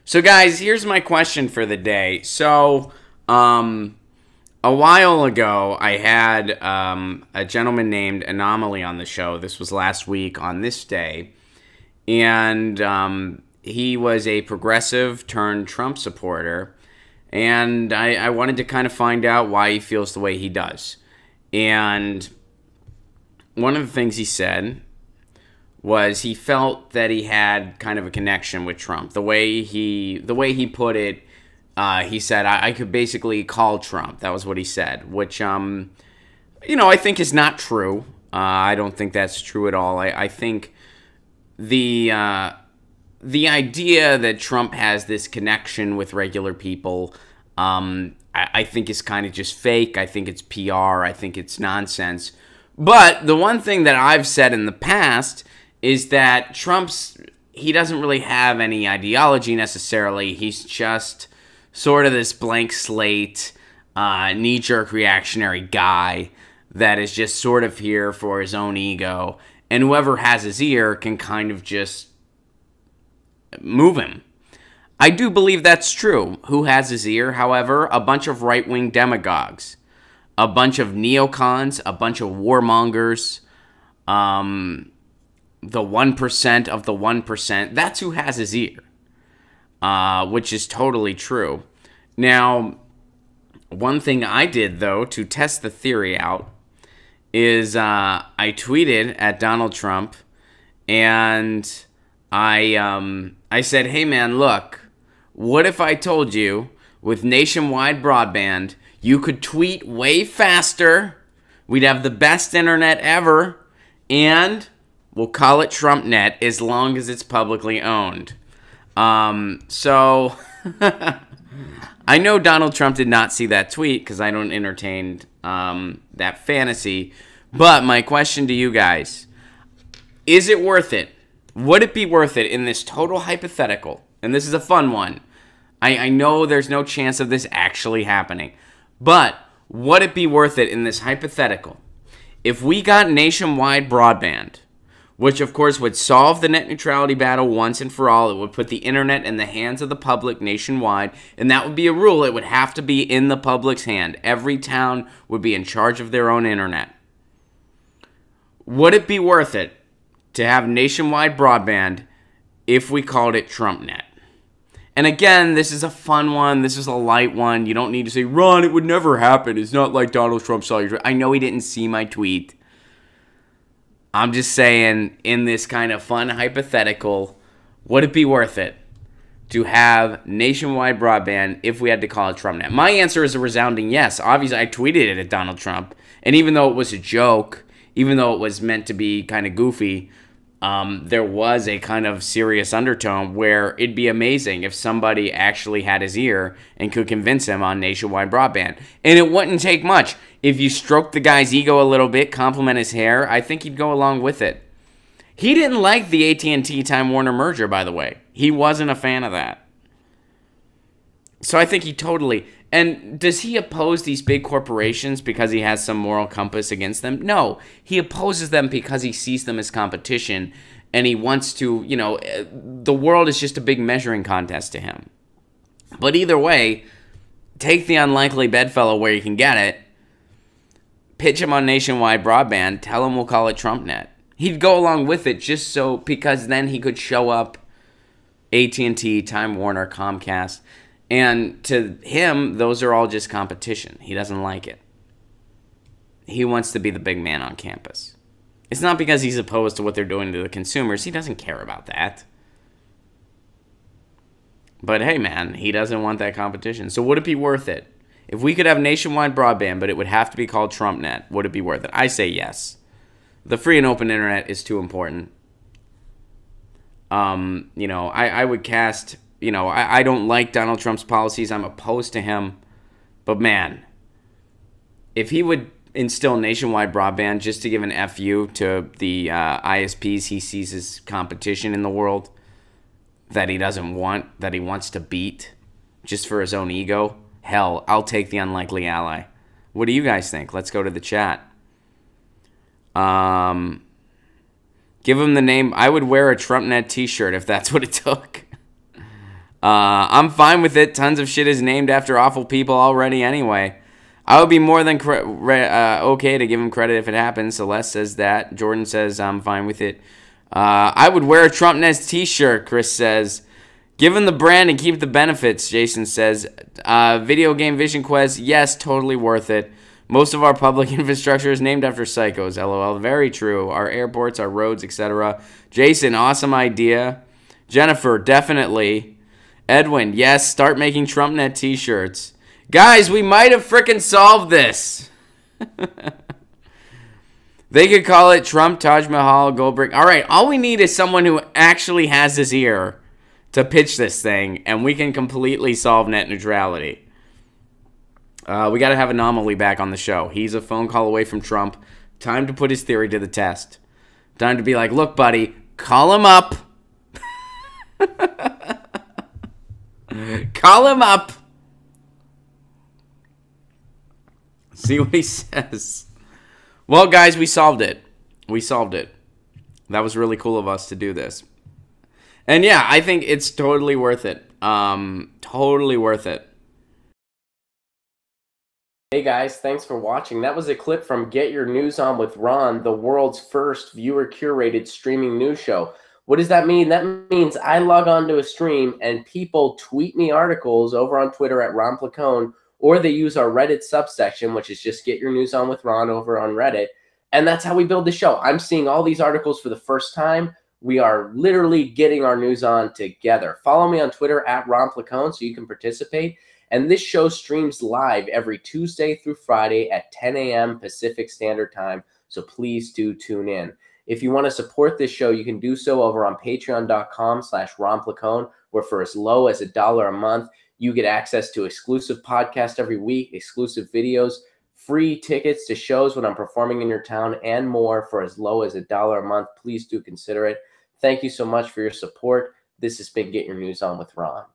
So, guys, here's my question for the day. A while ago, I had a gentleman named Anomaly on the show. This was last week on this day. And he was a progressive turned Trump supporter. And I wanted to kind of find out why he feels the way he does. And one of the things he said was he felt that he had kind of a connection with Trump. The way he put it, he said, I could basically call Trump. That was what he said, which, I think is not true. I don't think that's true at all. I think the idea that Trump has this connection with regular people, I think is kind of just fake. I think it's PR. I think it's nonsense. But the one thing that I've said in the past is that he doesn't really have any ideology necessarily. He's just sort of this blank slate, knee-jerk reactionary guy that is just sort of here for his own ego. And whoever has his ear can kind of just move him. I do believe that's true. Who has his ear? However, a bunch of right-wing demagogues, a bunch of neocons, a bunch of warmongers, the 1% of the 1%, that's who has his ear, which is totally true. Now, one thing I did, though, to test the theory out is I tweeted at Donald Trump, and I said, hey, man, look, what if I told you with nationwide broadband, you could tweet way faster, we'd have the best internet ever, and we'll call it TrumpNet as long as it's publicly owned. So I know Donald Trump did not see that tweet because I don't entertain that fantasy. But my question to you guys, is it worth it? Would it be worth it in this total hypothetical? And this is a fun one. I know there's no chance of this actually happening. But would it be worth it in this hypothetical? If we got nationwide broadband, which of course would solve the net neutrality battle once and for all, it would put the internet in the hands of the public nationwide, and that would be a rule. It would have to be in the public's hand. Every town would be in charge of their own internet. Would it be worth it to have nationwide broadband if we called it TrumpNet? And again, this is a fun one. This is a light one. You don't need to say, Ron, it would never happen. It's not like Donald Trump saw your tweet. I know he didn't see my tweet. I'm just saying, in this kind of fun hypothetical, would it be worth it to have nationwide broadband if we had to call it TrumpNet? My answer is a resounding yes. Obviously, I tweeted it at Donald Trump. And even though it was a joke, even though it was meant to be kind of goofy, there was a kind of serious undertone where it'd be amazing if somebody actually had his ear and could convince him on nationwide broadband. And it wouldn't take much. If you stroke the guy's ego a little bit, compliment his hair, I think he'd go along with it. He didn't like the AT&T Time Warner merger, by the way. He wasn't a fan of that. So I think he totally... And does he oppose these big corporations because he has some moral compass against them? No. He opposes them because he sees them as competition, and he wants to, the world is just a big measuring contest to him. But either way, take the unlikely bedfellow where you can get it, pitch him on nationwide broadband, tell him we'll call it TrumpNet. He'd go along with it just so, because then he could show up AT&T, Time Warner, Comcast. And to him, those are all just competition. He doesn't like it. He wants to be the big man on campus. It's not because he's opposed to what they're doing to the consumers. He doesn't care about that. But hey, man, he doesn't want that competition. So would it be worth it? If we could have nationwide broadband, but it would have to be called TrumpNet, would it be worth it? I say yes. The free and open internet is too important. I would cast... I don't like Donald Trump's policies. I'm opposed to him. But, man, if he would instill nationwide broadband just to give an FU to the ISPs he sees as competition in the world that he doesn't want, that he wants to beat just for his own ego, hell, I'll take the unlikely ally. What do you guys think? Let's go to the chat. Give him the name. I would wear a TrumpNet t-shirt if that's what it took. I'm fine with it. Tons of shit is named after awful people already anyway. I would be more than okay to give him credit if it happens. Celeste says that. Jordan says, I'm fine with it. I would wear a Trump Nest t-shirt, Chris says. Give him the brand and keep the benefits, Jason says. Video game Vision Quest, yes, totally worth it. Most of our public infrastructure is named after psychos, LOL. Very true. Our airports, our roads, etc. Jason, awesome idea. Jennifer, definitely. Edwin, yes, start making TrumpNet t-shirts. Guys, we might have frickin' solved this. They could call it Trump, Taj Mahal, Goldberg. All right, all we need is someone who actually has his ear to pitch this thing, and we can completely solve net neutrality. We got to have Anomaly back on the show. He's a phone call away from Trump. Time to put his theory to the test. Time to be like, look, buddy, call him up. Call him up. See what he says. Well, guys, we solved it. We solved it. That was really cool of us to do this. And yeah, I think it's totally worth it. Totally worth it. Hey guys, thanks for watching. That was a clip from Get Your News On with Ron, the world's first viewer-curated streaming news show. What does that mean? That means I log on to a stream and people tweet me articles over on Twitter at Ron Placone, or they use our Reddit subsection, which is just Get Your News On with Ron over on Reddit. And that's how we build the show. I'm seeing all these articles for the first time. We are literally getting our news on together. Follow me on Twitter at Ron Placone so you can participate. And this show streams live every Tuesday through Friday at 10 a.m. Pacific Standard Time. So please do tune in. If you want to support this show, you can do so over on patreon.com/Ron Placone, where for as low as $1 a month, you get access to exclusive podcasts every week, exclusive videos, free tickets to shows when I'm performing in your town, and more for as low as $1 a month. Please do consider it. Thank you so much for your support. This has been Get Your News On with Ron.